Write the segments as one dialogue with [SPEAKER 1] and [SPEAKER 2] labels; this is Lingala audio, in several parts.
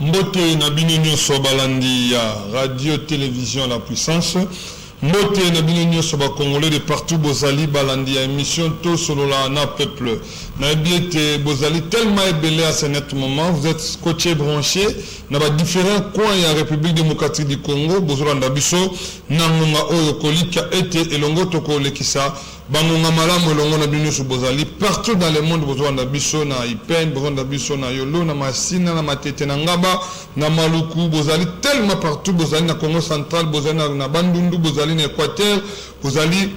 [SPEAKER 1] Mbote na bino nyonso balandi ya radio télévision La Puissance. Mbote na bino nyonso ba congolais de partout bozali balandi ya émission to solo la na peuple. Na biete bozali tellement ébélé à ce net moment, vous êtes scotché branché na ba différents coins ya République démocratique du Congo, bozolanda biso na ngonga oyo kolika ete elongo toko lekisa bangonga malamu elongo na bino nyonso bozali partout dans le monde bozolanda biso na Ipen, bozolanda biso na Yolo, na Masina, na Matete, na Ngaba, na Maluku, bozali tellement partout, bozali na Congo central, bozali na Bandundu, bozali na Équateur, bozali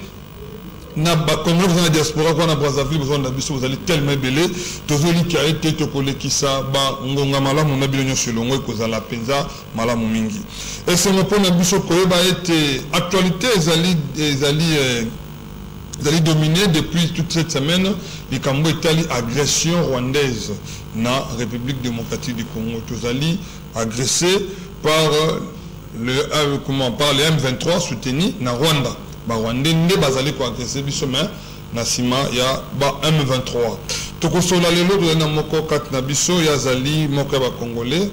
[SPEAKER 1] na Congo na diaspora kwa na Brazzaville, bozolanda biso bozali tellement belé, tozoli ki a été tokolekisa ba ngonga malamu na bino nyonso elongo ekozala penza malamu mingi. Et c'est mon point na biso koyeba ete actualité ezali dominé depuis toute cette semaine les Kambo Italie agression rwandaise na République démocratique du Congo. Tozali agressé par le M23 soutenu na Rwanda. Ba Rwanda ne bazali ko agresser biso mais na sima ya ba M23. Tokosola lelo to na moko kat na biso ya zali moko ba congolais.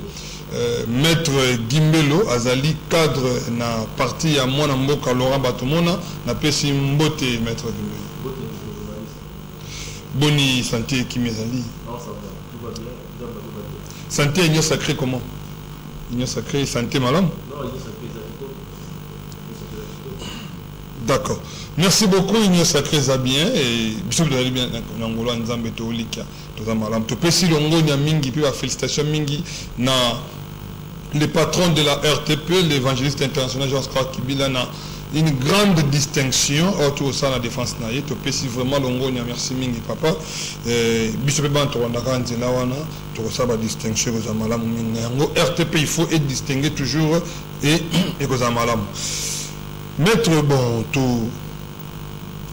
[SPEAKER 1] Maître Gimbelo azali cadre na parti ya mwana mboka Laurent Batomona na pesi mbote maître Gimbelo. Boni santé kimezali. Non ça va, tout va bien. Santé union sacrée comment? Union sacrée santé malam? Non, union sacrée d'accord. Merci beaucoup union sacrée za bien et bisous de bien na ngolo nzambe to lika to za malam. To pesi longo nya mingi puis félicitations mingi na le patron de la RTP, l'évangéliste international Jean-Scott Kibila, a une grande distinction autour de la défense. Tu peux si vraiment l'ongonia, merci Mingi papa. Bishop Banto Wandaranzi Lawana, tu reçois la distinction aux Amalam. RTP, il faut être distingué toujours et aux Amalam. Maître bon, tout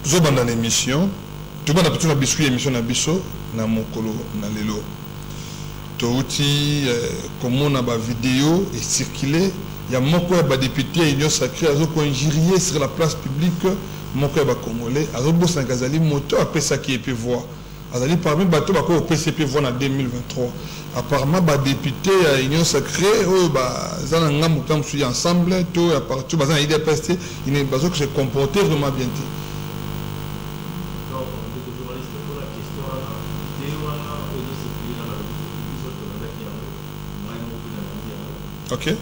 [SPEAKER 1] Zoban dans l'émission, tout le monde a plutôt la biscuit émission na biso, na mokolo, na lelo. Touti comme on a ba vidéo et circulé il y a moko ba député union sacrée azo ko injurier sur la place publique moko ba congolais azo bossa ngazali moto apesa qui peut voir azali parmi bato ba ko PCP voir en 2023 apparemment ba député à union sacrée oh ba zana ngamu tam su ensemble to à partout ba zana IDPST il ne bazo que se comporter vraiment bien. Ok. Je ne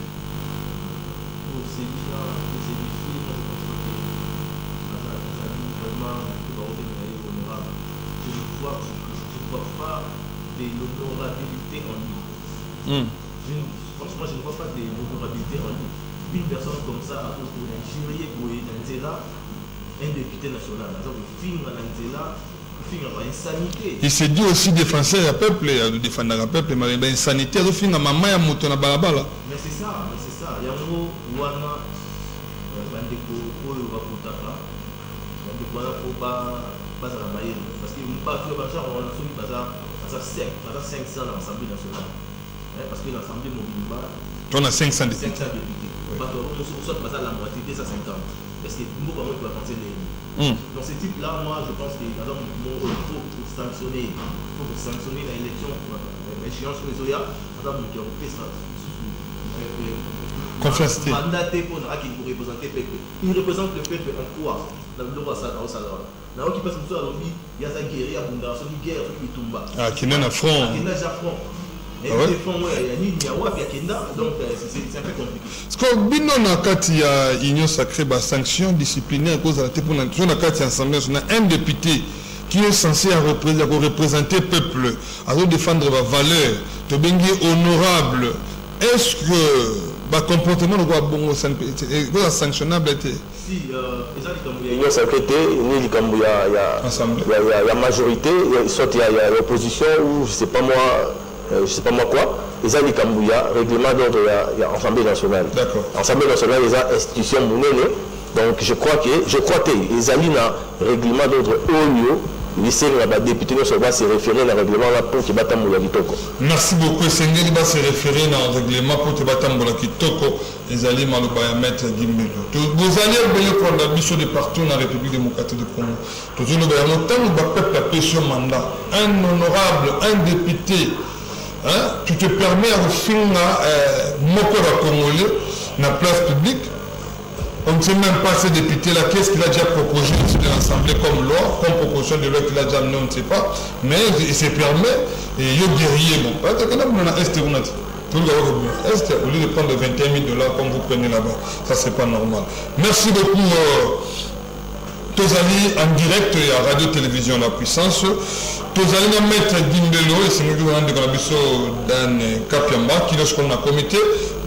[SPEAKER 1] vois pas de l'honorabilité en lui. Franchement, je ne vois pas de l'honorabilité en lui. Une personne comme ça, à cause de l'Algérie, un député national, il s'est dit aussi défenseur du peuple, de défendre le peuple, mais insanité, il finit maman ya moto na balabala. Mais c'est ça, Il y a un mot wana bandeko oyo bakutaka, bandeko wana ko baza na bayeni parce que bato ba genre on a somi baza 500 dans l'Assemblée nationale. Parce que l'Assemblée mobile on a 500 députés. Bato on soit baza la moitié de 150. Est-ce que nous pas moi penser les dans ce type-là, moi, je pense qu'il faut sanctionner l'élection, l'échéance que Zoya, madame qui a fait ça. Confiance. Mandaté pour qui représente le peuple. Il représente le peuple en quoi? Dans le droit ça, dans ça. Là, qui passe sur la lobby, il y a sa guerre, il y a Bunda, son guerre, qui tombe. Ah, qui n'est pas front. Qui n'est pas front. Et les fonds, il y a ni Niawa, il y a Kenda, donc c'est un peu compliqué. Ce qu'on bino na kati ya union sacrée ba sanction disciplinaire à cause de la pour na kati ensemble on a un député qui est censé représenter le peuple, à défendre la valeur, de bengi honorable. Est-ce que le comportement de bon sanctionnable était? Si, l'union sacrée, il y a majorité, soit il y a l'opposition ou je sais pas moi quoi. Ils ont dit qu'il y a règlement d'ordre, il y a Assemblée nationale. D'accord. Assemblée nationale, il y a institution monnaie. Donc je crois que les alliés ont règlement d'ordre au lieu. Les députés ne sont pas se référer au règlement pour que Batam Kitoko. Merci beaucoup. Sengeli va se référer au règlement pour que Batam Kitoko. Les alliés Malobaya Maître Gimbelo. Vous allez prendre la mission de partout dans la République démocratique du Congo. Toujours le peuple a pêché mandat. Un honorable, un député. tu te permets à finir Mokola Congolais dans la place publique. On ne sait même pas ces députés-là, qu'est-ce qu'il a déjà proposé de l'Assemblée comme loi, comme proposition de loi qu'il a déjà amené, on ne sait pas. Mais il se permet, et il est guerrier. Bon, au lieu de prendre 21 000 $ comme vous prenez là-bas, ça c'est pas normal. Merci beaucoup. Tozali en direct à Radio-Télévision La Puissance. Tozali na maître Dimbelo et c'est nous qui avons dans Kapiamba qui lorsqu'on a comité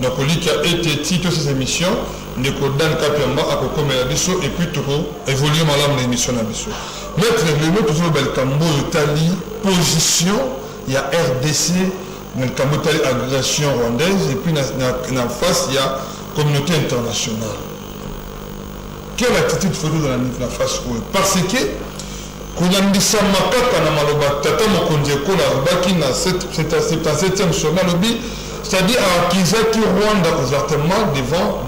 [SPEAKER 1] donc on dit qu'il a été titre ces émissions de Dan Kapiamba à Kokome Abisso et puis tout évoluer madame l'émission Abisso. Maître Dimbelo toujours bel cambo Italie position il y a RDC dans le cambo Italie agression rwandaise et puis en face il y a communauté internationale. Quelle attitude faut-il dans la face parce que Koulambisa Makaka na maloba tata mokonzi ekola baki na 77e sommet lobby c'est-à-dire à Kizaki Rwanda ouvertement devant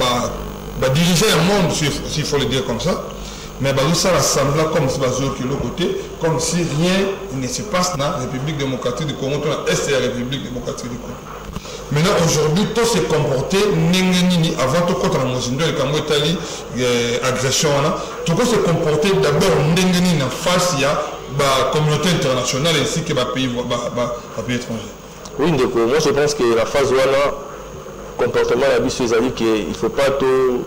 [SPEAKER 1] diriger un monde s'il faut le dire comme ça mais ça rassemble comme si de l'autre côté comme si rien ne se passe dans la République démocratique du Congo dans l'Est de la République démocratique du Congo. Maintenant, aujourd'hui, tout s'est comporté avant tout contre la Mozindo et Kambo Italie, agression, tout s'est comporté d'abord en face à la communauté internationale ainsi que les pays étrangers.
[SPEAKER 2] Oui, donc, moi je pense que la phase 1, comportement la bis qu'il ne faut pas tout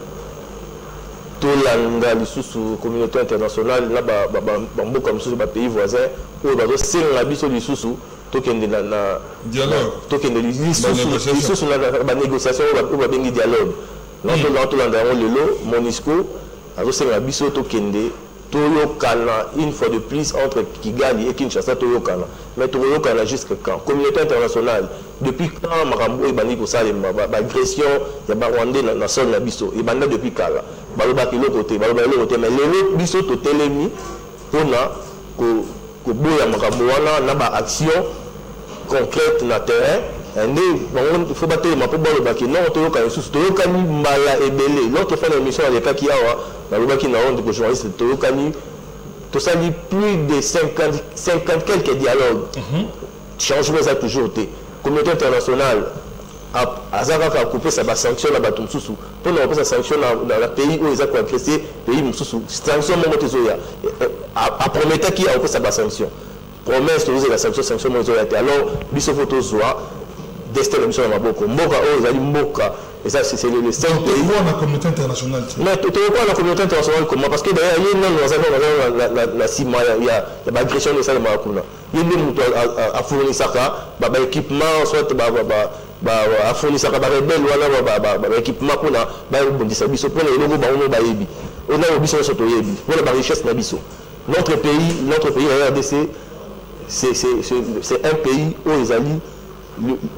[SPEAKER 2] langa sous communauté internationale, là, comme sous les pays voisins, où c'est la bis sous token de la dialogue token de négociation ou la dialogue lelo Monisco azosenga biso tokende toyokana une fois de plus entre Kigali et Kinshasa toyokana mais toyokana jusqu'à quand communauté internationale depuis quand makambo ebandi kosalema agression ya Rwandais na sol na biso ebanda depuis kala balobaki lokote mais lelo biso totelemi pona koboya makambo wana na ba action concrète na terrain il faut battre ma pour le baki non to yoka sous to yoka ni mala ebele l'autre fois l'émission avec kaki awa na le baki na honte ko journaliste to yoka ni to ça dit plus de 50 quelques dialogues changement ça toujours été communauté internationale azaka ka couper sa sanction la batum sous pour ne pas sa sanction dans le pays où ils ont agressé pays sous sanction mo tezoya a promettre qui a couper sa sanction promesse de la sanction mondiale alors biso photo zoa destin de mission na maboko mboka ozali mboka et ça c'est le 5 pays
[SPEAKER 1] la communauté internationale
[SPEAKER 2] mais tu vois la communauté internationale comment parce que d'ailleurs il y a la cima il y a l'agression de ça de makuna il y a même à fournir ça équipement soit à fournir ça rebelle wala équipement pour na bondisa biso pour le logo ba ono ba yebi on a biso so to yebi pour la richesse na biso notre pays la RDC c'est un pays où ils allient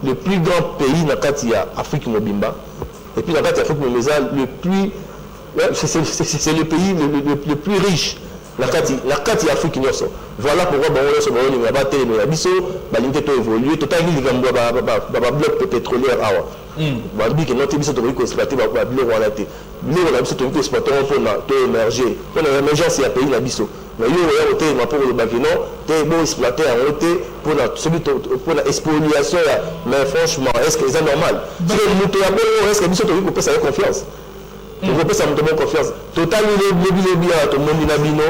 [SPEAKER 2] le plus grand pays dans l'Afrique mobimba et puis dans l'Afrique mobimba c'est le pays le plus riche la Afrique voilà pourquoi on a battu mais biso balinté to évoluer totalement les blocs pétroliers awa babi que notre biso to ko exploiter ba bloc wala té nous on a biso to exploiter pour émerger pour l'émergence ya pays na biso mais yo ya hotel ma pour le bakino té bon exploiter en hôtel pour la spoliation mais franchement est-ce que c'est normal si moto ya bon est-ce que biso to ko ça confiance on peut ça monter confiance total le à tout monde na bino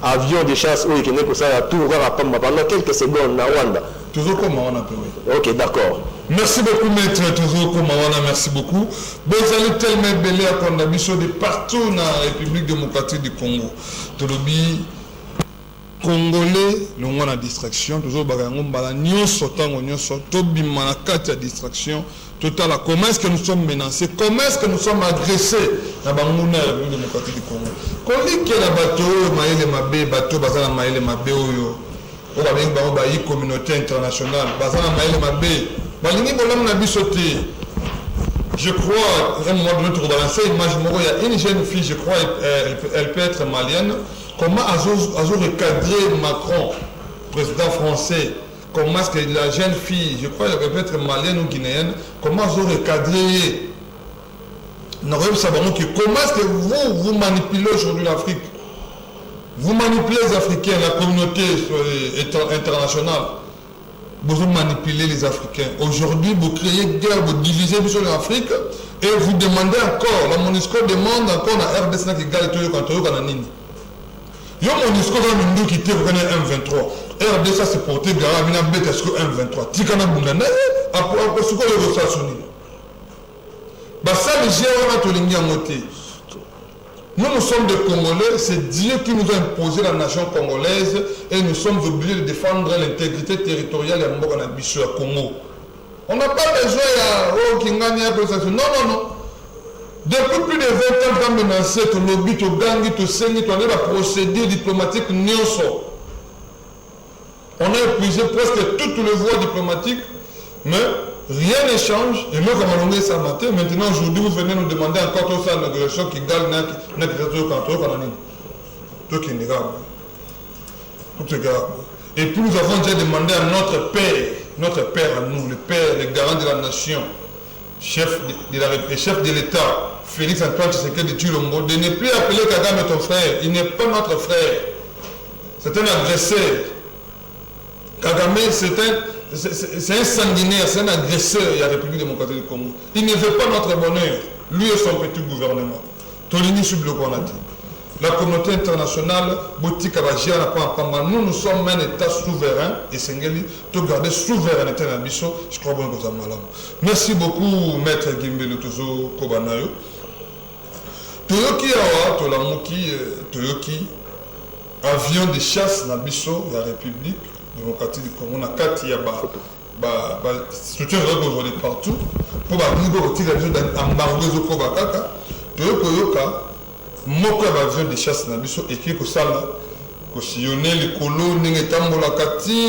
[SPEAKER 2] avion de chasse où il est ça à tout pendant quelques secondes na Rwanda
[SPEAKER 1] toujours comme on a pu
[SPEAKER 2] OK d'accord.
[SPEAKER 1] Merci beaucoup maître toujours comme on a merci beaucoup vous allez tellement belé à Kondabiso de partout dans la République démocratique du Congo tolobi Congolais le moins la distraction toujours bagango bala nyonso tango nyonso tobima na kati ya distraction total comment est-ce que nous sommes menacés comment est-ce que nous sommes agressés na banguna ya République démocratique du Congo koliki na bato maele mabe bato bazana maele mabe oyo o ba bengi ba yi communauté internationale bazana maele mabe balingi bolam na biso te je crois un moment donné pour balancer image moko il y a une jeune fille je crois elle peut être malienne comment azo recadrer Macron président français comment est-ce que la jeune fille je crois elle peut être malienne ou guinéenne comment azo recadrer comment est-ce que vous manipulez aujourd'hui l'Afrique vous manipulez les Africains la communauté internationale vous manipulez les Africains. Aujourd'hui, vous créez une guerre, vous divisez sur l'Afrique et vous demandez encore, la MONUSCO demande encore à RDC qui gagne tout le canton cananini. Yo MONUSCO dans le monde qui était reconnu M23. RDC c'est porté garant mina bête est-ce que M23. Tikana bundana après ce que les États-Unis. Bah ça les gens on a tout l'ingé moté. Nous sommes des Congolais, c'est Dieu qui nous a imposé la nation congolaise et nous sommes obligés de défendre l'intégrité territoriale de Mboka Congo. On n'a pas besoin de Kingani. Non. Depuis plus de 20 ans, quand menacé, tu lobby, tu gangi, tu saignes, tu as la procédure diplomatique. On a épuisé presque toutes les voies diplomatiques, mais rien ne change. Et nous, comme on l'a ça matin, maintenant, aujourd'hui, vous venez nous demander encore tout ça, la négociation qui gagne, tout qui est grave. Tout est grave. Et puis, nous avons déjà demandé à notre père à nous, le père, le garant de la nation, chef de l'État, Félix Antoine Tshisekedi Tshilombo, de ne plus appeler Kagame ton frère. Il n'est pas notre frère. C'est un agresseur. Kagame, c'est un sanguinaire, c'est un agresseur de la République démocratique du Congo. Il ne veut pas notre bonheur, lui et son petit gouvernement. Tolini Sublokonati. La communauté internationale, nous sommes un État souverain et Sengeli, tu garder souveraineté dans Bisso, je crois bien que ça m'a. Merci beaucoup, Maître Gimbele Tozo Kobanayo. Toyoki Awa, Tolamuki, Toyoki, avion de chasse dans Bisso, la République démocratique du Congo, on a 4 structures aujourd'hui partout, pour retirer l'embargo de Kobakaka, Toyoka. Moko avion de chasse na biso écrit que ça ko sillonner les colons n'engetambola kati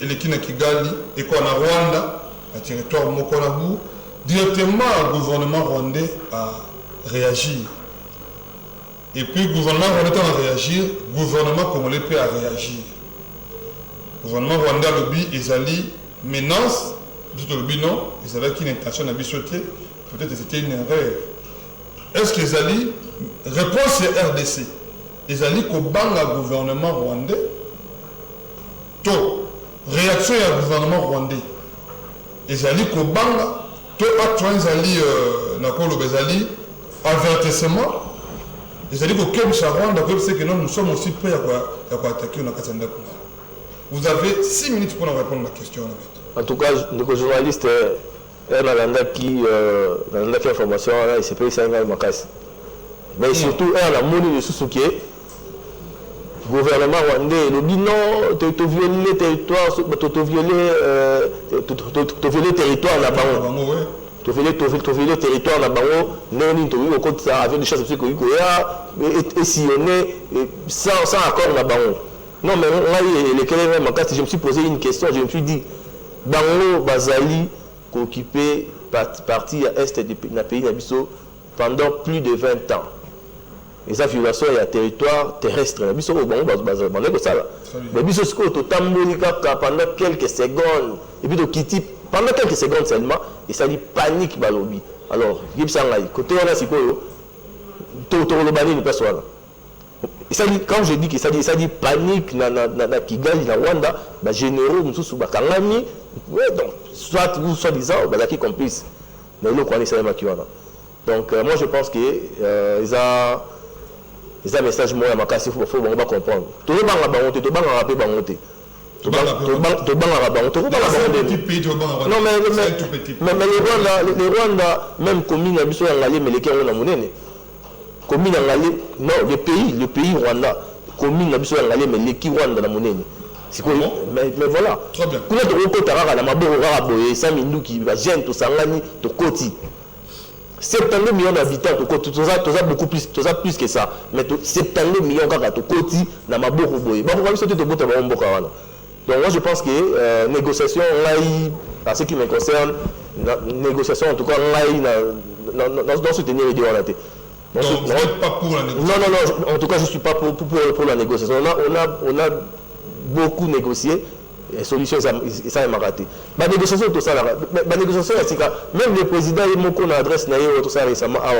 [SPEAKER 1] et les kina Kigali et quoi na Rwanda un territoire moko na bu directement le gouvernement rwandais a réagi et puis le gouvernement rwandais a réagi gouvernement congolais peut a réagi gouvernement rwandais lobby ezali menace biso lobby non ezali qui intention na biso te peut-être c'était une erreur. Est-ce qu'ils allaient réponse c'est RDC ils allaient qu'au banga gouvernement rwandais to réaction à gouvernement rwandais ils allaient qu'au banga to actions ils allaient nakolo bezali avertissement ils allaient qu'au Kébisa Rwanda comme c'est que nous sommes aussi prêts à attaquer na Katanda. Vous avez 6 minutes pour nous répondre à la question.
[SPEAKER 2] En tout cas nos journalistes Nalanda qui information là il s'est payé 5 ans makasi mais surtout la monnaie de Susuke gouvernement rwandais le dit non tu violer territoire tu violer territoire là bas tu violer territoire là bas non tu au côté ça avec des choses parce que et sillonner sans accord là bas non mais là les quelques makasi je me suis posé une question je me suis dit bango bazali occupé partie à est du pays Nabiso pendant plus de 20 ans. Et ça violation il y a territoire terrestre. Nabiso au bon que ça là. Mais Nabiso ce que pendant quelques secondes et puis de quitter pendant quelques secondes seulement et ça dit panique balobi. Alors Gibson là côté on a c'est quoi to le bani ne pas soit. Et ça dit quand je dis que ça dit panique na Kigali na Rwanda ba généraux mususu bakangami ouais donc soit vous soi-disant qui complice mais nous connaissons les makiwana donc moi je pense que ils a un message moi à makasi faut on va comprendre tout le banga bangote to banga rapé bangote to banga bangote non mais les Rwanda même commune na biso ngalé mais les na monene commune ngalé non le pays Rwanda commune na biso ngalé mais les Rwanda na monene. Mais voilà.
[SPEAKER 1] Très bien.
[SPEAKER 2] Quand on compte à la mabo raboye 5 minutes qui va gêner tout sangani to koti. 72 millions d'habitants to koti tout ça beaucoup plus que ça. Mais 72 millions kaka to koti na mabo raboye. Ba ko to bota ba mboka wana. Donc moi je pense que négociation en ce qui me concerne négociation en tout cas dans soutenir les deux en été.
[SPEAKER 1] Donc vous n'êtes pas pour la négociation.
[SPEAKER 2] Non, en tout cas je suis pas pour la négociation. On a beaucoup négocié et solution ça m'a raté. La négociation tout ça là, la négociation même le président il m'a connu adresse tout ça récemment à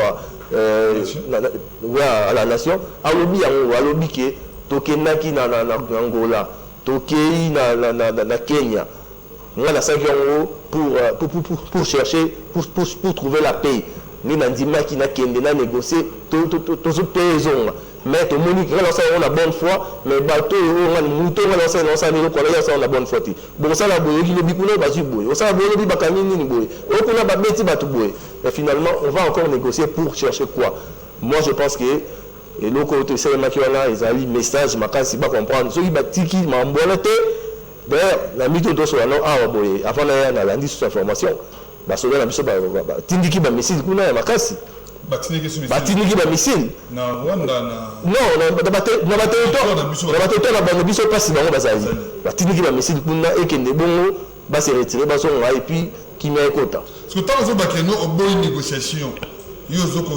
[SPEAKER 2] la nation à lobby que tokenaki na Angola, tokei na Kenya, on a 5 euros pour chercher, pour trouver la paix. Nous avons dit qu'il y a négocié, tout ce pays. Mais tout le monde a la bonne foi, mais bateau, mouton, on a la bonne foi. Bon, ça, la boue, qui le bicouno, va du boue. Ça, la boue, le bicamini, ni boue. On a bâti, bateau boue. Mais finalement, on va encore négocier pour chercher quoi? Moi, je pense que, et le côté, c'est le maquillage, ils ont un message, ma casse, ils ne comprendre. Ceux qui battent, qui m'ont bonneté, d'ailleurs, la mytho de Solano, avant d'aller sur cette information, parce que là, la Tindiki, ma missile, ma casse. Batiniki ba missile
[SPEAKER 1] na Rwanda
[SPEAKER 2] non na bateau biso pasi bango bazali batiniki ba missile kuna ekende bongo ba se retirer ba songa et puis kimia ekota
[SPEAKER 1] parce que tant que bakeno oboyi négociation yo zoko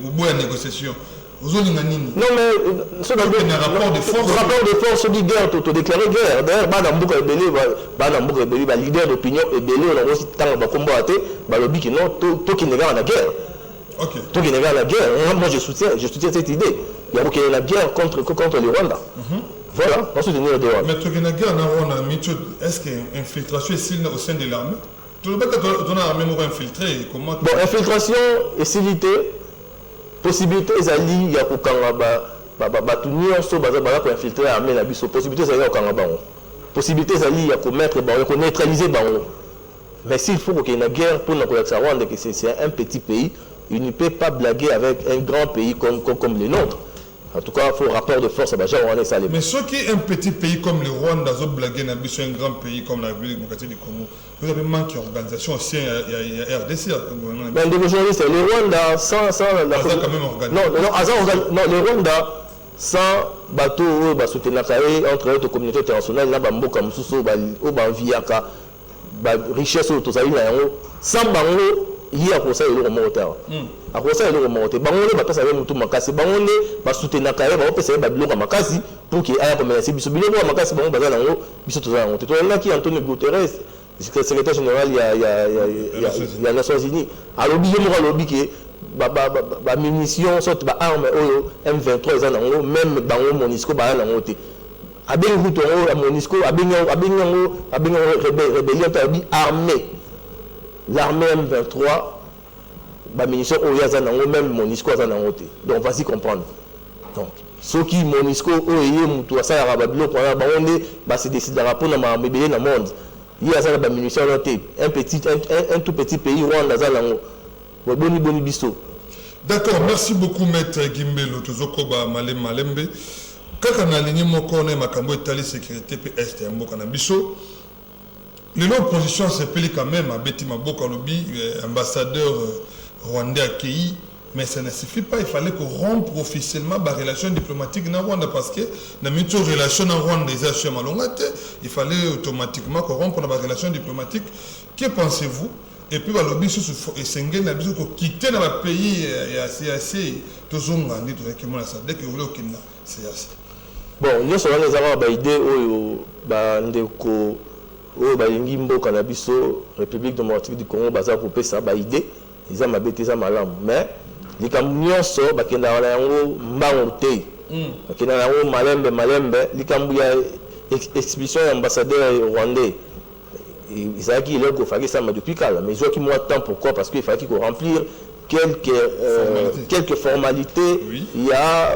[SPEAKER 1] oboyi négociation ozolinga nini
[SPEAKER 2] non mais ce
[SPEAKER 1] rapport
[SPEAKER 2] de force de guerre to déclarer guerre d'ailleurs bana mbuka ebele ba leader d'opinion ebele on aussi tanga ba kombo ate ba lobby que non to qui nega na guerre.
[SPEAKER 1] Okay.
[SPEAKER 2] Donc il y a la guerre. Moi je soutiens cette idée. Il y a la guerre contre le Rwanda. Voilà, on soutenir le Rwanda.
[SPEAKER 1] Mais il y a la guerre dans le Rwanda. Est-ce qu'il y a une infiltration au sein de l'armée? Tu ne peux pas ton armée infiltrée. Comment?
[SPEAKER 2] Bon, infiltration et civilité, possibilité il y a au Kanaba, pour infiltrer l'armée, possibilité il y a au Kanaba. Possibilité il y a pour mettre, pour neutraliser. Mais s'il faut qu'il y ait une guerre pour nous Rwanda, que c'est un petit pays. Il ne peut pas blaguer avec un grand pays comme le nôtre. En tout cas, il faut rapport de force.
[SPEAKER 1] Mais ce qui est un petit pays comme le Rwanda, blaguer sur un grand pays comme la République démocratique du Congo, vous avez manqué d'organisation aussi, il y a RDC.
[SPEAKER 2] Mais le journaliste, le Rwanda, sans la
[SPEAKER 1] quand même organisé.
[SPEAKER 2] Non, le Rwanda, sans bateau, soutenir entre la communauté internationale, là, Bamboka, Moussou, Viaka, richesse, sans Bango. Il y a un conseil de remonteur. Un conseil de remonter. Bangonne va passer avec tout makasi. Bangonne va soutenir carré. Va passer avec bloc makasi pour qu'il aille commencer. Biso bilo makasi bangonne bazala ngo. Biso toza ngo. Toi là qui Antonio Guterres, secrétaire général il y a les Nations Unies. Alors bien moi lobby que ba munitions sorte ba armes M23 za ngo même bango Monisco ba na ngote. Abengi huto ngo Monisco abengi rébellion tabi armée. L'armée M23, la munition Oyazanango, même Monisco Azanangote. Donc, vas-y comprendre. Donc, ceux qui Monisco, Oye, Moutouassa, Arababilo, c'est décidé de rapporter dans le monde. Il y a la munition un tout petit pays, Rwanda, Zanango. Boni bisto.
[SPEAKER 1] D'accord, merci beaucoup, Maître Gimbelo, Tozokoba, Malembe. Quand on a aligné mon corps, on a Makambo, Italie, sécurité, Est, et Mboka, Nabiso. L'opposition s'appelle quand même à Betty Maboka Lobi, ambassadeur rwandais accueilli, mais ça ne suffit pas. Il fallait qu'on rompe officiellement la relation diplomatique dans Rwanda parce que dans une relation en Rwanda, il fallait automatiquement qu'on rompe la relation diplomatique. Que pensez-vous? Et puis, le lobby, c'est quitter dans le pays et assez, tout le monde a dit dès que vous voulez qu'il c'est assez.
[SPEAKER 2] Bon, nous sommes les Arabes, idée, oh balingi mboka na biso République démocratique du Congo baza ko pesa ba idée ils ont mabete za malamu mais likambu nyonso bakenda na yango mbango te bakenda na yango malembe likambu ya expulsion ya ambassadeur rwandais Isaki il a fait ça depuis kala mais je qui moi temps pourquoi parce qu'il fallait qu'il remplir quelques formalités oui. il y a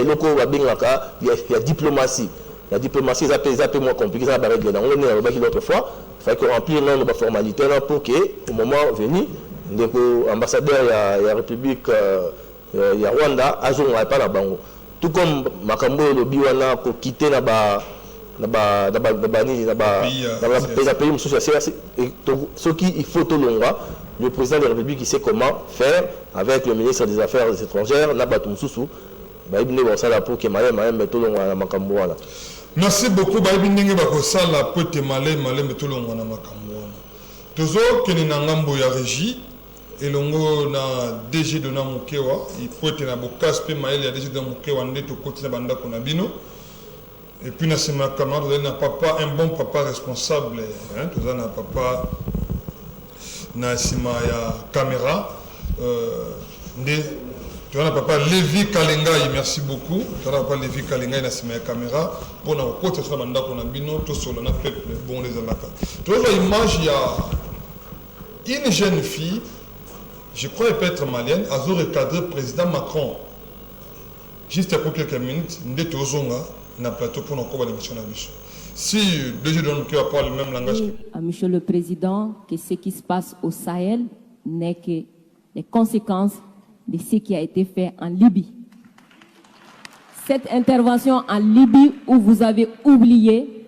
[SPEAKER 2] loko babingaka il y a diplomatie. La diplomatie, ça peut être moins compliqué, ça va régler. On l'a dit l'autre fois, il faut remplir nos formalités pour qu'au moment venu, l'ambassadeur de la République de Rwanda, n'a pas la banque. Tout comme Makambo et le Biwana pour quitter le pays, ce qu'il faut tout le le président de la République il sait comment faire avec le ministre des Affaires étrangères, Nabatum Soussou.
[SPEAKER 1] Merci beaucoup. Toujours que nous avons la régie et nous na DG de Namukewa, il peut être na bokas pe maël ya DG de Namukewa ndeto kotina banda konabino. Et puis na sema camarade na papa un bon papa responsable hein, tout ça na papa na sema ya caméra Tu as papa Lévi Kalengai, merci beaucoup. Tu as papa Lévi Kalengai na sima caméra pour na côté sur banda ko na bino to solo na peuple bon les alaka. Tu vois l'image il y a une jeune fille, je crois elle peut être malienne, a recadré le président Macron. Juste pour quelques minutes, ndete ozonga na plateau pour na ko ba l'émission na biso. Si deux jeunes qui parlent le même langage.
[SPEAKER 3] Monsieur le Président, que ce qui se passe au Sahel n'est que les conséquences de ce qui a été fait en Libye. Cette intervention en Libye où vous avez oublié,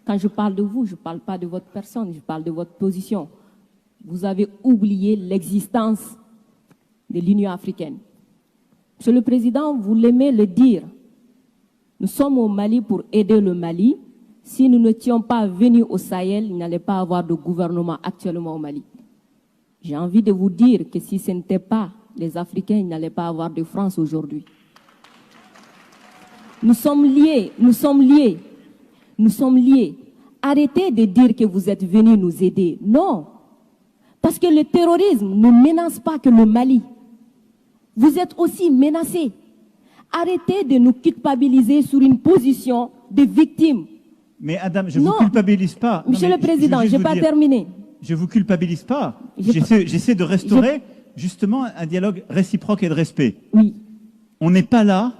[SPEAKER 3] quand je parle de vous, je ne parle pas de votre personne, je parle de votre position. Vous avez oublié l'existence de l'Union africaine. Monsieur le Président, vous l'aimez le dire. Nous sommes au Mali pour aider le Mali. Si nous n'étions pas venus au Sahel, il n'allait pas avoir de gouvernement actuellement au Mali. J'ai envie de vous dire que si ce n'était pas les Africains, il n'allait pas avoir de France aujourd'hui. Nous sommes liés, nous sommes liés, nous sommes liés. Arrêtez de dire que vous êtes venus nous aider. Non, parce que le terrorisme ne menace pas que le Mali. Vous êtes aussi menacés. Arrêtez de nous culpabiliser sur une position de victime.
[SPEAKER 4] Mais Adam, je ne vous culpabilise pas.
[SPEAKER 3] Monsieur le Président, je n'ai pas terminé.
[SPEAKER 4] Je ne vous culpabilise pas. J'essaie de restaurer justement un dialogue réciproque et de respect.
[SPEAKER 3] Oui.
[SPEAKER 4] On n'est pas là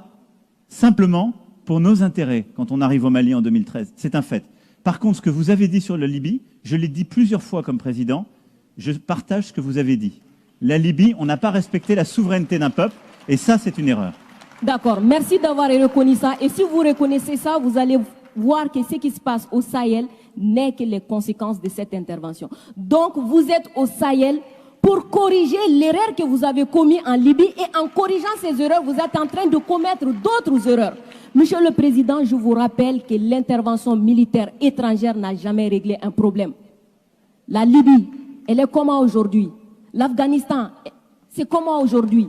[SPEAKER 4] simplement pour nos intérêts quand on arrive au Mali en 2013. C'est un fait. Par contre, ce que vous avez dit sur la Libye, je l'ai dit plusieurs fois comme président, je partage ce que vous avez dit. La Libye, on n'a pas respecté la souveraineté d'un peuple et ça, c'est une erreur.
[SPEAKER 3] D'accord. Merci d'avoir reconnu ça. Et si vous reconnaissez ça, vous allez voir que ce qui se passe au Sahel n'est que les conséquences de cette intervention. Donc, vous êtes au Sahel pour corriger l'erreur que vous avez commise en Libye et en corrigeant ces erreurs, vous êtes en train de commettre d'autres erreurs. Monsieur le Président, je vous rappelle que l'intervention militaire étrangère n'a jamais réglé un problème. La Libye, elle est comment aujourd'hui? L'Afghanistan, c'est comment aujourd'hui?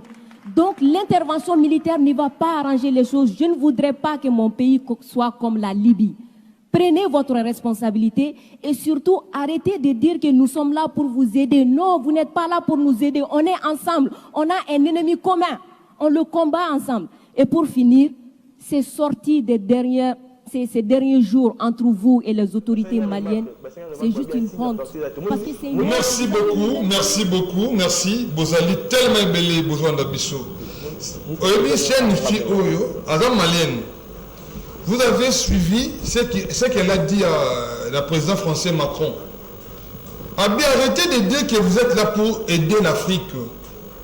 [SPEAKER 3] Donc l'intervention militaire ne va pas arranger les choses. Je ne voudrais pas que mon pays soit comme la Libye. Prenez votre responsabilité et surtout arrêtez de dire que nous sommes là pour vous aider. Non, vous n'êtes pas là pour nous aider. On est ensemble. On a un ennemi commun. On le combat ensemble. Et pour finir, ces sorties ces derniers jours entre vous et les autorités maliennes, c'est juste une honte. Parce que c'est une
[SPEAKER 1] merci beaucoup, merci beaucoup, merci. Bozali tellement belé, besoin d'abissou. Malienne. Vous avez suivi ce qu'elle a dit à la présidente française Macron. Arrêtez de dire que vous êtes là pour aider l'Afrique.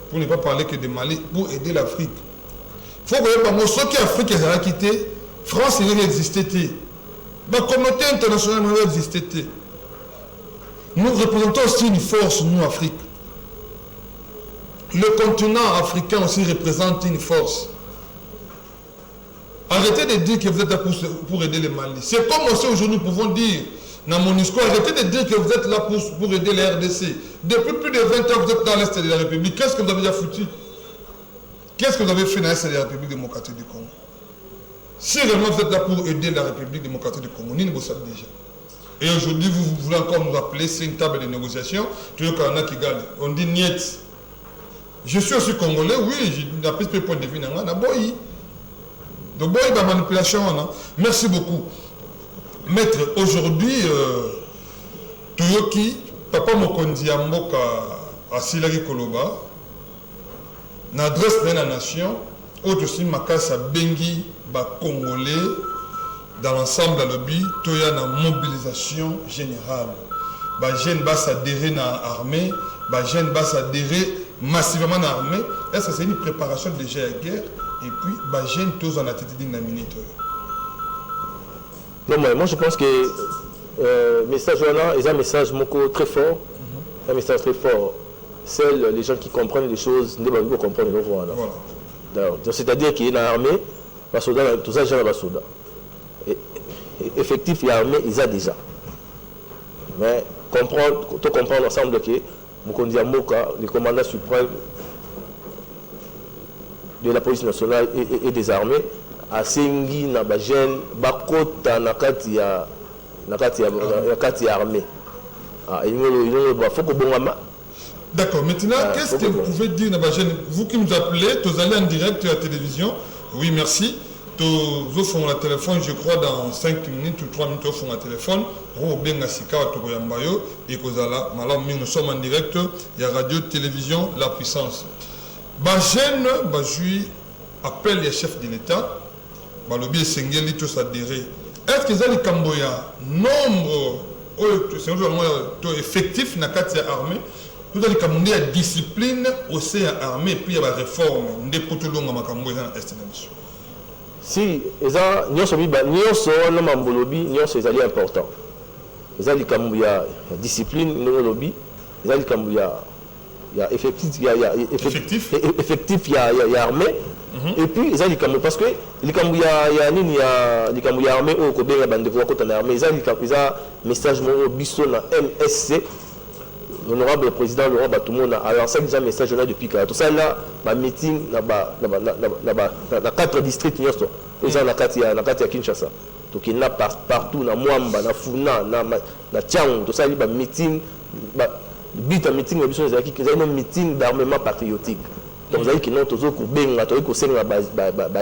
[SPEAKER 1] Pour ne pas parler que de Mali, pour aider l'Afrique. Il faut que vous voyez, que l'Afrique a quitté, France n'a existé. La communauté internationale n'a existé. Nous représentons aussi une force, nous, Afrique. Le continent africain aussi représente une force. Arrêtez de dire que vous êtes là pour aider les Mali. C'est comme aussi aujourd'hui nous pouvons dire dans MONUSCO, arrêtez de dire que vous êtes là pour aider les RDC. Depuis plus de 20 ans, vous êtes dans l'Est de la République. Qu'est-ce que vous avez déjà foutu? Qu'est-ce que vous avez fait dans l'Est de la République démocratique du Congo? Si réellement vous êtes là pour aider la République démocratique du Congo, nous le savons déjà. Et aujourd'hui, vous voulez encore nous appeler, c'est une table de négociation. Tu veux qu'il y en a qui gagnent. On dit niet. Je suis aussi congolais, oui, j'ai un peu de point de vue. Donc, il y a manipulation. Merci beaucoup. Maître, aujourd'hui, Toyoki, Papa Mokondi Amboka à Silagi Koloba, n'adresse de la nation, aussi Makasa Bengi, Congolais, dans l'ensemble à l'objet, il y a une mobilisation générale. Les jeunes vont s'adhérer à l'armée, les jeunes vont s'adhérer massivement à l'armée. Est-ce que c'est une préparation déjà à la guerre? Et puis, les jeunes tous en attitude d'une minute.
[SPEAKER 2] Non, moi je pense que le message est un message très fort. Un message très fort. Seuls les gens qui comprennent les choses ne vont pas comprendre. Voilà. C'est-à-dire qu'il y a une armée, les soldats, tout ça, les soldats. Effectif, l'armée, ils ont déjà. Mais comprendre ensemble que Mokondi Amoka, le commandant suprême de la police nationale et des armées, a sengi na bajen bakota na kati ya armée. Il faut que bongama
[SPEAKER 1] D'accord. Maintenant, qu'est-ce que vous pouvez dire, vous qui nous appelez, vous allez en direct à la télévision. Oui, merci. Vous font la téléphone, je crois, dans 5 minutes ou 3 minutes, vous font la téléphone. Nous sommes en direct. Il y a radio, télévision, la puissance. Bagène, Bajui appelle les chefs de l'État. Balobi et Sengeli, tous adhérés. Est-ce que les Camboya, nombre effectif dans la armée, tout les Camboya discipline au sein de l'armée, puis il y a la réforme, des potolons dans la Camboya dans l'Est de la nation.
[SPEAKER 2] Si, nous sommes importants. Nous avons la discipline, nous avons effectif, il y a armée. Et puis, ils ont dit parce que les Cambouya armés au Kobe, la bande de voix contre l'armée, ils ont message biso na MSC, l'honorable président Laurent Batoumona a lancé déjà un message depuis tout ça là, ma meeting na 4 districts ils ont na Kinshasa. Donc il y a partout na Mwamba, na Funa, na Tiang, tout ça il y a meeting, but un meeting biso ils ont un meeting d'armement patriotique. Donc, vous avez que nous avons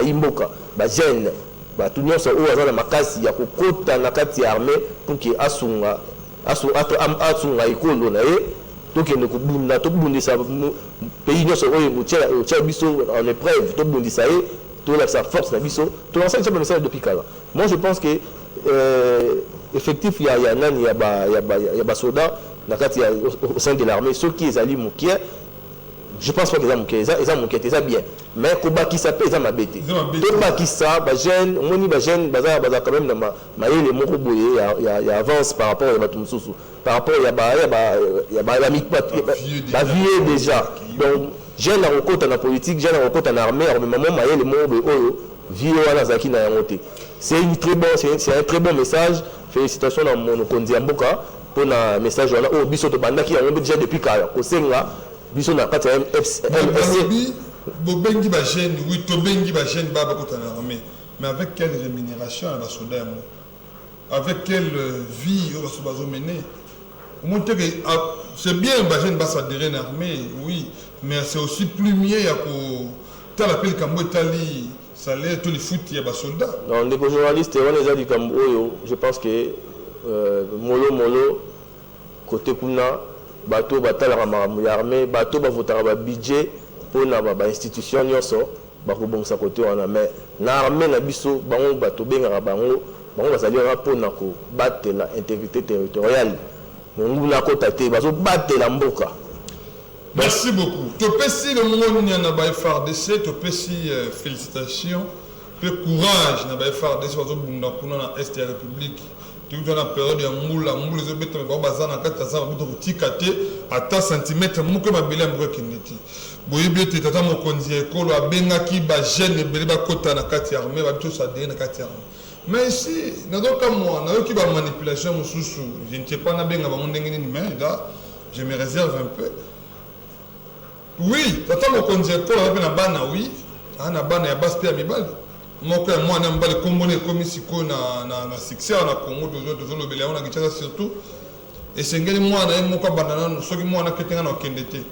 [SPEAKER 2] imboka, jeune, tout le monde a une makasi, il y a une armée pour que asunga ikolo na ye, donc il y a pays en épreuve, tout sa force na biso, tout l'ensemble de message depuis kala. Moi je pense que effectif il y a soldats au sein de l'armée, ceux qui sont allés je pense pas qu'ils ont bien. Mais qui s'appelle, ils ont mabété. Qui ça, jeune, quand même, il y a avance par rapport à Batumsusu. Par rapport à la vie déjà. Donc, jeune en côte en politique, jeune en côte en armée, c'est un très bon message. Félicitations à mon Kondiamboka pour un message. Oh, Bisoto Banda qui a déjà depuis Kaya. Biso na kati MSC
[SPEAKER 1] bobengi ba jeune oui to bengi ba jeune baba kotana armée mais avec quelle rémunération à la soldat avec quelle vie on va se mener monter que c'est bien ba jeune ba s'adhérer à l'armée oui mais c'est aussi plus mieux ya ko tala pile kambo tali salaire tous les foot ya ba soldat
[SPEAKER 2] non les journalistes on les a dit comme je pense que molo côté kuna bateau batalaka makambo ya armée bateau bavotaka babudget mpona bainstitution nyonso bakobongisa kote wana mais na armée na biso bango bato bengaka bango bazali wana mpona kobatela intégrité territoriale monguna kota te bazobatela mboka.
[SPEAKER 1] Merci beaucoup. Topesi le monde na ba FARDC, topesi félicitations, peu courage na ba FARDC bazobunda kuna na est ya République. Dans la période de moula les obétés bazana kata za buto kutikate ata centimètre muke mabele mbroki neti boyebi te tata mokonzi ekolo abengaki ba jeune ebele ba kota na kati armée ba biso sa na kati armée mais ici nazoka moi nayoki ba manipulation mususu je ne sais pas na benga ba ndenge nini mais là je me réserve un peu oui tata mokonzi ekolo ba na bana oui ana bana ya baspe ya mibali moko ya mwana mbali kombone komisiko na succès na Congo dozo lobela on a kichaka surtout et sengeli mwana ye moko bandana soki mwana ketenga na kendete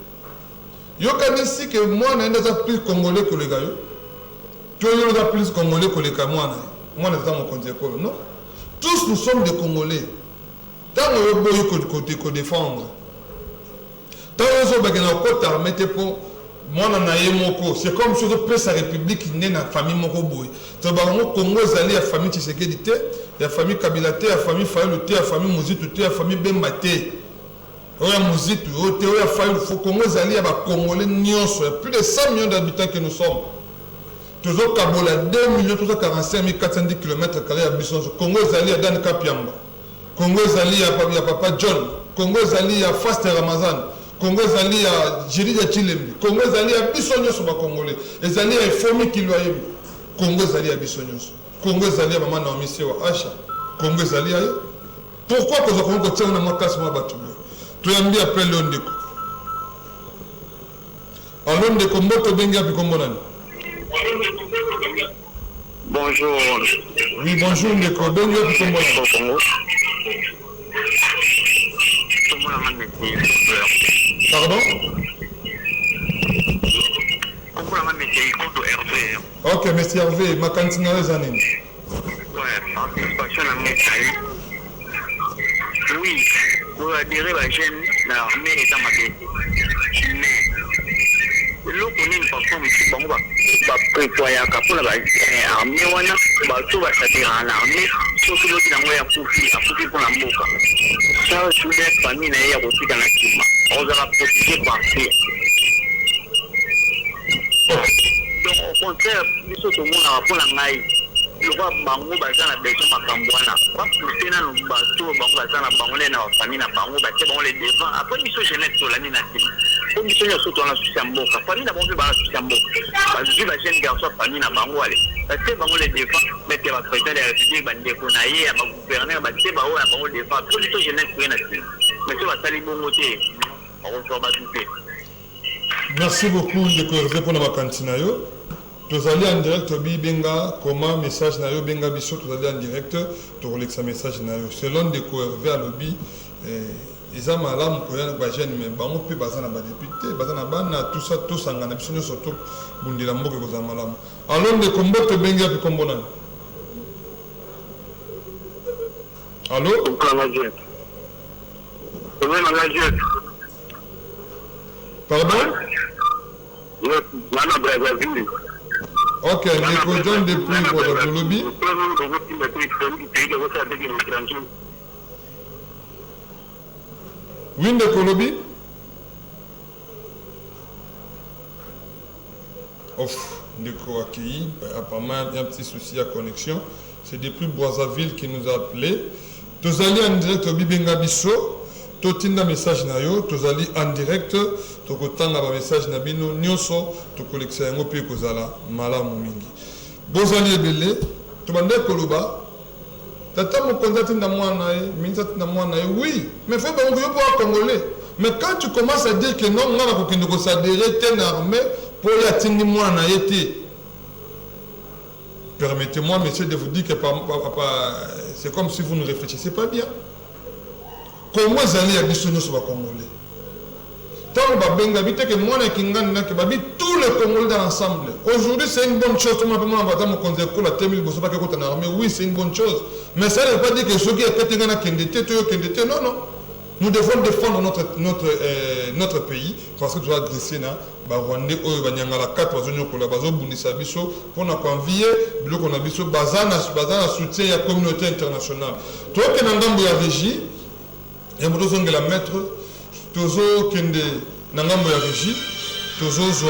[SPEAKER 1] yo kanisi que mwana enda za plus congolais que le gayo to yo za plus congolais que le mwana za mon konzi ekolo non tous nous sommes des congolais tant yo boyo ko défendre tant yo bagana ko armée te pour moi na yemoko c'est comme si je place la République né na famille moko boy to ba ngo Congo zali ya famille Tshisekedi te ya famille Kabila te ya famille Fayulu te ya famille Mozitu te ya famille Bemba te oya Mozitu te oya Fayulu fo Congo zali ya ba Congolais nyonso ya plus de 100 millions d'habitants que nous sommes toujours Kabola 2 410 km² ya Bissonso Congo zali ya Dan Kapiamba Congo zali ya Papa John Congo zali ya Fast Ramazan Congo zali ya Jirida Chilembi, Congo zali ya bisonyo sur Congolais, et zali ya Fomi Kiloyemi, Congo zali ya bisonyo, Congo zali ya maman Naomi Sewa Asha, Congo zali ya. Pourquoi que Congo tient na makasi ma batubo? Tu yambi appelle Londeko. Alors Londeko mboto benga bi kombo nani?
[SPEAKER 5] Bonjour.
[SPEAKER 1] Oui, bonjour Ndeko, benga bi kombo nani? Pardon?
[SPEAKER 5] Hervé.
[SPEAKER 1] Ok, merci Hervé. Ma cantine à les années.
[SPEAKER 5] Ouais, participation à mon pays. Oui, pour adhérer à la chaîne, l'armée est à ma tête. Mais l'eau connaît une façon de préparer à pour l'armée, tout va s'attirer en armée, surtout l'autre dans le Poufi pour la Mboka. Ça, je voulais être famille d'ailleurs aussi dans la climat. On va protéger par pied. Donc, au contraire, tout le monde a pour la maille. Le roi Bango Bazana Béjon Makambouana. Pas pousser dans le bateau, Bango Bazana Bangolé dans la famille, Bango Baté, Bango les défend. Après, mission jeunesse sur la Ninatim. Pour mission surtout dans la Susamboka. Famille n'a pas vu dans la Susamboka. Parce que la jeune garçon, famille n'a pas vu. Parce que Bango les défend, mais tu vas président de la République, Bandé Konaïe, à ma gouverneur, Baté, Bao, à Bango les défend. Pour mission jeunesse sur la Ninatim. Mais tu vas salir bon côté. On va battre.
[SPEAKER 1] Merci beaucoup de répondre à ma cantine. Tous allez en direct, benga, comment message na yo benga biso, tous allez en direct, tu relaxes message na yo. Selon de Hervé à lobby, ils ont malam koya ba jeune mais ba on peut bazana ba député, bazana bana tout ça tous en biso surtout bundila mboke ko za malam. Alors de combo te benga puis combo nan. Allô? Pardon? Ok, Nico John depuis votre lobby. Oui, Nico lobby. Off, Nico accueilli. Apparemment, il y a un petit souci à connexion. C'est depuis Brazzaville qui nous a appelé. Tous allez en direct au Bibenga Bisso. Totinda message na yo, tozali en direct, tokotanga ba message na bino nyonso, tokolekisa yango pe kozala malamu mingi. Bozali ebele, tobande koloba, tata mokonzi atinda mwana ye, ministre atinda mwana ye, oui, mais faut bango yo pour congolais. Mais quand tu commences à dire que non, on a kokende ko s'adhérer ten armée pour y atindi mwana ye te. Permettez-moi, monsieur, de vous dire que c'est comme si vous ne réfléchissez pas bien. Comment vous allez à Bissonio sur les Congolais? Tant que moi, tous les Congolais dans l'ensemble. Aujourd'hui, c'est une bonne chose. Tout le monde a l'armée. Oui, c'est une bonne chose. Mais ça ne veut pas dire que ceux qui ont non, non. Nous devons défendre notre pays parce que tu vas agresser na Rwandais oyo banyangala 4 bazonyo kola bazo bundisa biso pona convier biloko na biso bazana soutien ya communauté internationale. Toi que na ngambo ya régie et nous devons la mettre toujours kende na ngambo ya régie toujours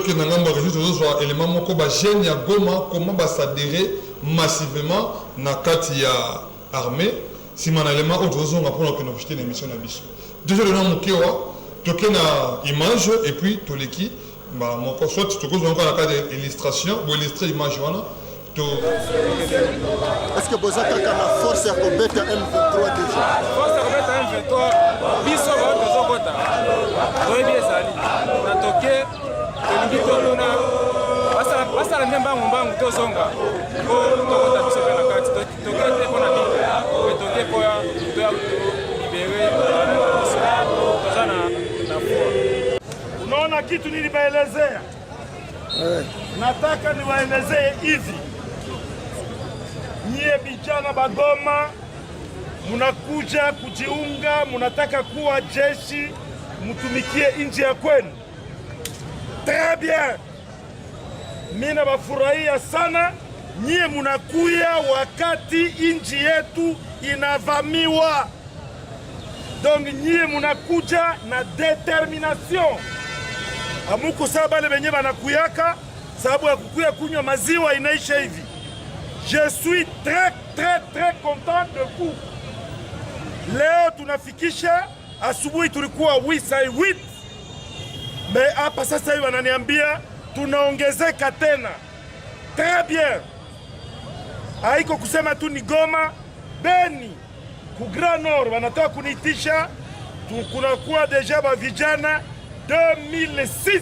[SPEAKER 1] que na ngambo ya régie toujours élément moko ba jeune ya Goma comment ba s'adhérer massivement na kati ya armée. Si mon élément autre chose, on va prendre une acheter l'émission à Bissou. Déjà le nom Mokéwa, tu as une image et puis tu l'équipe. Mon corps soit tu causes encore la carte d'illustration ou illustrer l'image voilà.
[SPEAKER 6] Est-ce que vous avez la force à combattre M23 déjà?
[SPEAKER 7] Force à combattre M23, Bissou va deux autres. Oui bien ça. Na toqué, tu dis tout là. Passa la même banque deux zonga. Oh, tu as la carte. Toqué téléphone à vie.
[SPEAKER 8] Unaona kitu nilibaelezea, nataka niwaelezee hivi. Nyie vijana Bagoma munakuja kujiunga, munataka kuwa jeshi, mutumikie nchi ya kwenu. Très bien. Mimi nabafurahia sana. Nyie munakuya wakati nchi yetu inavamiwa. Donc nyie munakuja na determination. Amuko saba le benye banakuyaka sababu ya kukuya kunywa maziwa inaisha hivi. Je suis très content de vous. Leo tunafikisha asubuhi tulikuwa 8 mais hapa sasa hivi wananiambia tunaongezeka tena. Très bien. Haiko kusema tu ni Goma, Beni, ku Grand Nord wanataka kunitisha, kunakuwa deja ba vijana 2006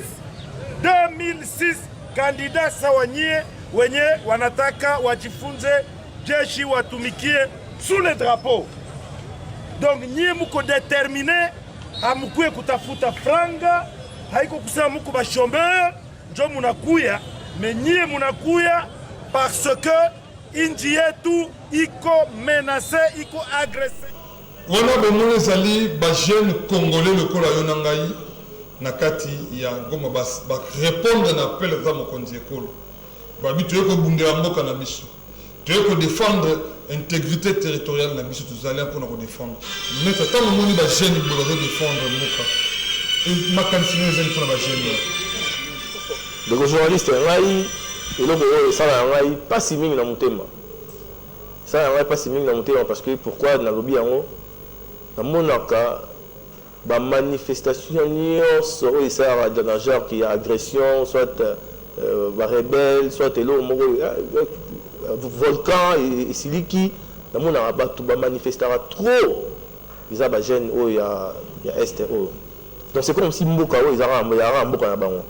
[SPEAKER 8] kandida sawanyie wenye wanataka wajifunze jeshi watumikie sous le drapeau. Donc nyie muko determiné, hamukue kutafuta franga, haiko kusema muko ba chômeur. njo munakuya, mais nyie munakuya parce que inji yetu iko menacé, iko agressé.
[SPEAKER 1] Wana bomone zali ba jeune congolais lokola yo na ngai na kati ya ngoma ba répondre na appel za mokonzi ekolo. Ba bitu yeko bundela mboka na biso. Tu veux défendre l'intégrité territoriale de la mission, tous allez pour nous défendre. Mais tant que nous va gêner pour nous défendre Moka. Et ma candidature est pour nous gêner.
[SPEAKER 2] Donc journaliste, il y a ça pas si mine dans mon thème. Ça n'a pas si mine dans mon thème parce que pourquoi dans le lobby dans mon cas, la manifestation soit ça dans un genre qui a agression, soit rebelle, soit volcan et siliki dans mon arabe tout manifestera trop ils a gêne oh il y a est oh donc c'est comme si mboka oh ils a mboka na bango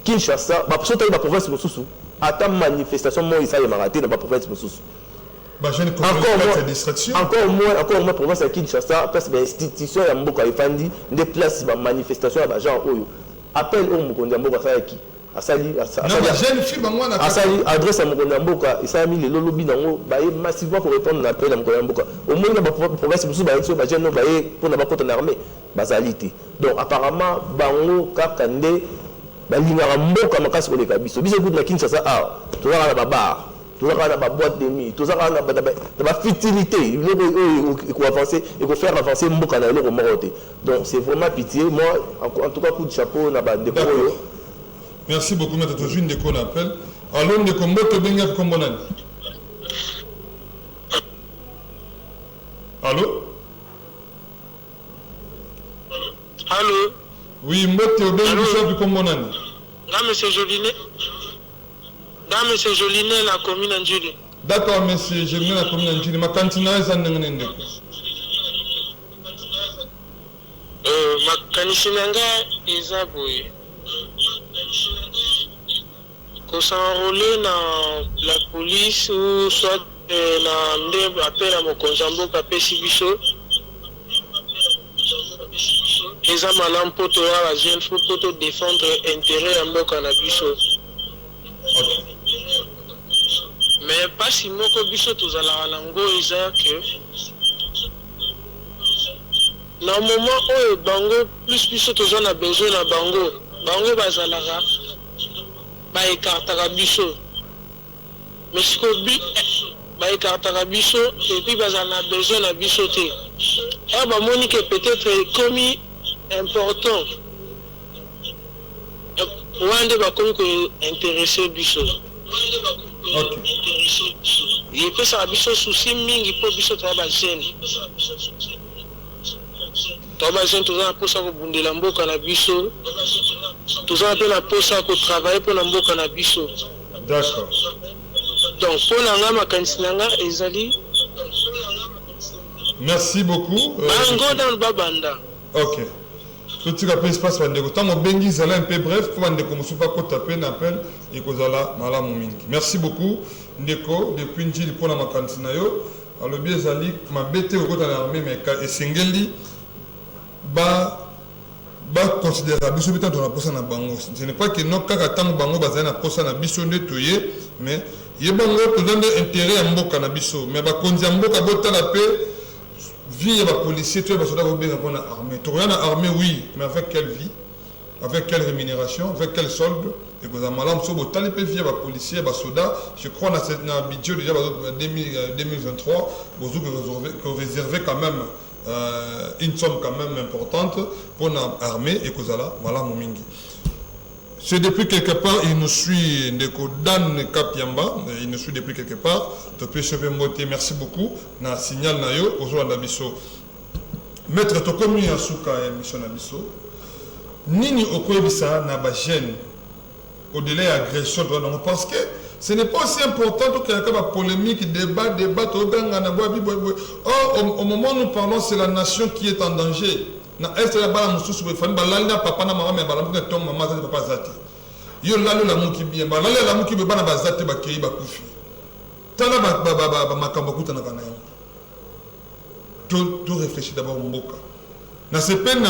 [SPEAKER 2] Kinshasa ba surtout la province mususu ata manifestation moi ils a maraté dans la province mususu encore moins province ya Kinshasa parce que l'institution ya mboka ifandi des places ba manifestation ba genre oyo appel au mukonzi mboka ça qui asali adresse à Mokonzi Mboka et ça a mis les lobby dans massivement pour répondre à l'appel à Mokonzi Mboka au moins dans la province ba jeune pour na ba côté armée basalité donc apparemment bango kakande ba lingara mboka makasi ko leka biso biso na Kinshasa to za na ba to za na ba boîte de nuit to za na ba futilité il faut avancer il faut faire avancer mboka na le moroté donc c'est vraiment pitié moi en tout cas coup de chapeau na ba de
[SPEAKER 1] merci beaucoup, Maître Tojune de qu'on appelle. Allons de combo te benga comme bonani. Allô?
[SPEAKER 9] Allô?
[SPEAKER 1] Oui, Mbote benga comme bonani.
[SPEAKER 9] Là, monsieur Jolinet. Là, monsieur Jolinet, la commune en Julie.
[SPEAKER 1] D'accord, monsieur, je viens la commune en Julie. Ma cantine est en Nengenende.
[SPEAKER 9] Ma cantine est à Boye. Qu'on s'enrôle dans la police ou soit dans l'appel à mon conjambo capé Sibicho. Les amalams pour la jeune pour défendre l'intérêt à mon cannabis. Mais pas si mon cobicho tous à la langue que normalement au bango plus bicho tous on a besoin de bango. Bango bazalara ba écartera biso mais ce que bi ba écartera biso et puis bazana besoin na biso te et ba monique peut-être commis important wande ba commis ko intéressé biso
[SPEAKER 1] OK
[SPEAKER 9] il peut ça biso souci mingi pour biso to ba jeune Toba jeune tous en posa ko bundela mboka na biso. Tous en la posa ko travailler pour na mboka na biso.
[SPEAKER 1] D'accord.
[SPEAKER 9] Donc pour na ma kansinanga ezali.
[SPEAKER 1] Merci beaucoup.
[SPEAKER 9] Bango dans babanda.
[SPEAKER 1] OK. Tout ce qui a espace pour ndeko tango bengi zala un peu bref pour ndeko musupa ko taper n'appel et ko zala malamu mingi. Merci beaucoup ndeko depuis njili pour na makantina yo. Alors bien zali ma bête au côté de l'armée mais et singeli ba considérer biso bitan to na posa na bango ce n'est pas que non kaka tango bango bazana na posa na biso netoyer mais ye bango to donne intérêt à mboka na biso mais ba konzi mboka bota la paix vie ya ba policier to ba soda ko benga pona armée to na armée oui mais avec quelle vie avec quelle rémunération avec quel solde et que za malam so botali pe vie ba policier ba soda je crois na cette na budget déjà 2023 bozu que réserver quand même une somme quand même importante pour l'armée et Kozala, voilà mon mingi. C'est depuis quelque part, il nous suit Ndeko Dan Kapiamba, il nous suit depuis quelque part. Topé Cheve Mbote, merci beaucoup. Na signal nayo, Ozo Nabiso. Maître Tokomi Asuka et Mission Nabiso. Nini Okoebisa na ba gêne au-delà de l'agression, parce que ce n'est pas aussi important que la polémique, débat, au moment où nous parlons, c'est la nation qui est en danger. Est-ce que la balle nous soucie, papa na maman mais balle na tombe maman ça papa zati. Yo là la muki bien, balle la muki be bana bazati ba kei ba kufi. Tala ba makambo kuta na kana yo. Tout réfléchir d'abord mboka. Na c'est peine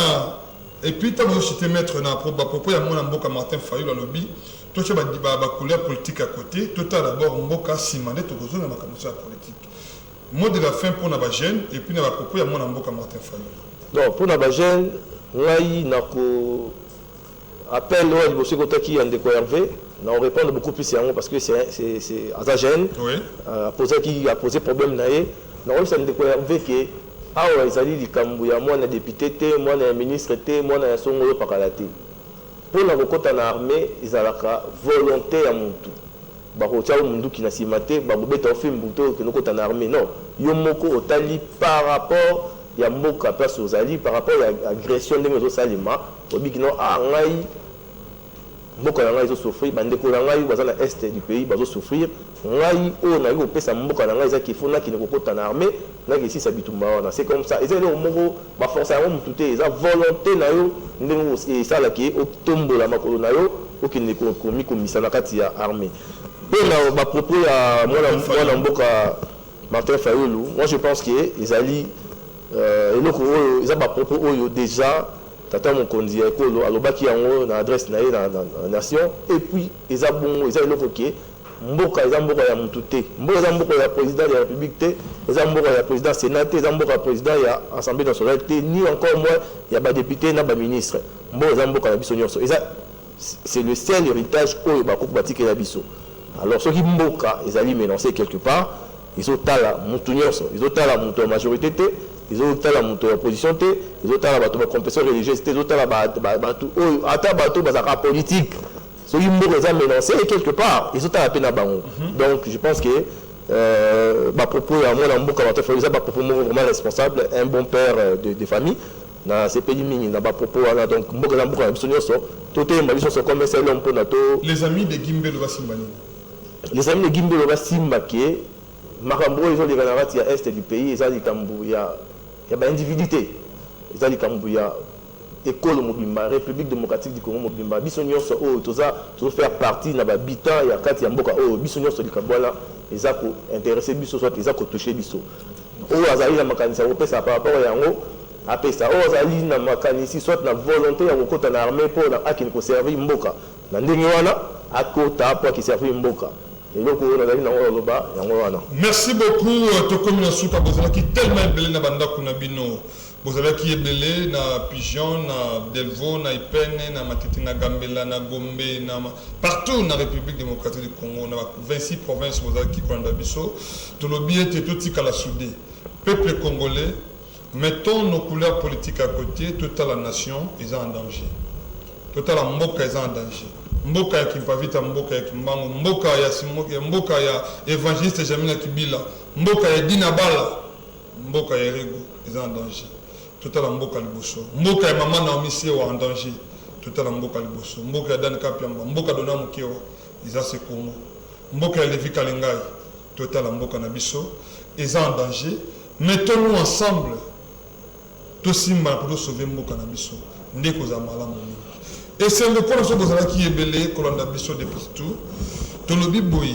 [SPEAKER 1] Et puis, tu as aussi maître à propos, il y a mon amboka Martin Fayou dans le lobby. Toi, tu as des couleurs politiques à côté. Toi, tu as d'abord un mboka Simandé, tu as besoin de la politique. Mot de la fin pour Nabagène, et puis, à propos, il y a mon amboka Martin Fayou.
[SPEAKER 2] Non, pour Nabagène, il y a appel au dossier qui est en déco Hervé. On répond beaucoup plus parce que c'est Azagène.
[SPEAKER 1] Oui.
[SPEAKER 2] Qui a posé problème. On c'est un déco Hervé qui ah ouais, ils allaient dire moi un député, moi un ministre, moi un songolo pakalate. Pour la côté en armée, ils ont la volonté à mon tout. Barotia ou mundu qui n'a si maté, babobeta au film bouto que nous côté en armée. Non, yomoko otali par rapport il y a moka perso zali par rapport à l'agression de nos salima. Obi qui non ah ngai mboka na ngai zo souffrir, bandeko na ngai baza na est du pays bazo souffrir. Ngai o na yo pesa mboka na ngai za kifuna qui ne côté en armée. C'est comme ça. Ils ont ma force à ils ont volonté na yo et ça là qui est au tombeau la makolo na yo ou qui ne commis comme ça na kati ya armée. Pour la propos à moi na mboka Martin Fayulu, moi je pense que ils allaient ils ont pas propos déjà tata mon kondi ekolo alobaki yango na adresse na nation et puis ils ont bon ils ont OK mboka eza mboka ya mutu te mboka eza mboka ya président de la république te eza mboka ya président sénat te eza mboka ya président ya assemblée nationale te ni encore moins ya ba député na ba ministre mboka eza mboka ya biso nyonso c'est le seul héritage oyo bakoki batikela biso alors soki mboka ezali menacé quelque part ils ont tala mutu nyonso ils ont tala mutu ya majorité te ils ont tala mutu ya opposition te ils ont tala bato ba confession religieuse te ils ont tala bato oyo ata bato bazaka politique. Ceux qui sont menacés et quelque part, ils sont à la peine à Bango. Donc je pense que ma propos à moi, ma propos vraiment responsable, un bon père de famille. Dans ces pays mini, dans ma propos donc les amis de Gimbe Loba Simbani. Les amis de Gimbe Loba Simbaki, Makambo ils ont les Ganarati à est du pays, ils ont des Kambouya, il y a individualité, ils ont des Kambouya. École Mobimba, République démocratique du Congo Mobimba, Bissonnion so oh toza to faire partie na habitant ya kati ya mboka oh Bissonnion so likabwala ezako intéressé biso soit ezako toucher biso. Oh azali na makanisa ko pesa par rapport ya ngo apesa oh azali na makanisi soit na volonté ya kokota na armée pour na akini ko servir mboka. Na ndenge wana akota pour ki servir mboka. Eloko na zali na loba yango wana.
[SPEAKER 1] Merci beaucoup to comme na suka bozala ki tellement belé na banda kuna bino. Vous avez qui est belé, na Pigeon, na Delvaux, na Ipene, na Matiti, na Gambela, na Gombe, partout dans la République démocratique du Congo, on a 26 provinces, vous avez qui prennent d'Abisso. Tout le bien est tout à la soudée. Peuple congolais, mettons nos couleurs politiques à côté, toute la nation est en danger. Toute la mboka est en danger. Mboka ya Kimpavita, mboka ya Kimbango, mboka ya Simoke, mboka ya évangéliste Jamila Kibila, mboka ya Dinabala, mboka ya Rego est en danger. Tout à la mboka liboso mboka ya mama na omisie wa en danger tout à la mboka liboso mboka ya Dan Kapiamba mboka dona mukewa isa se Congo mboka ya Levi Kalengai tout à la mboka na biso ils en danger mettons-nous ensemble tout simba pour sauver mboka na biso ndeko za malamu et c'est le point so bozala ki ebele kolanda biso de partout to lobi boyi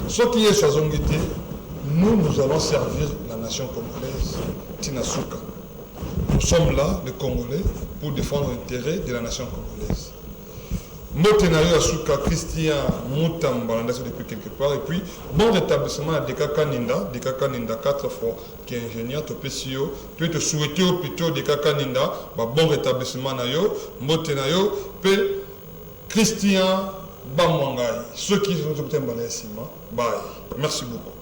[SPEAKER 1] ce qui est chazongité nous allons servir la nation congolaise Tinasuka. Nous sommes là, les Congolais, pour défendre l'intérêt de la nation congolaise. Motenayo Asuka, Christian Moutamba, depuis quelque part, et puis bon rétablissement à Dekaka Ninda 4 fois, qui est ingénieur, Topesio, puis te souhaiter au plutôt Dekaka Ninda, bon rétablissement Nayo, Motenayo, puis Christian Bamwangai, ceux qui sont au Bye. Merci beaucoup.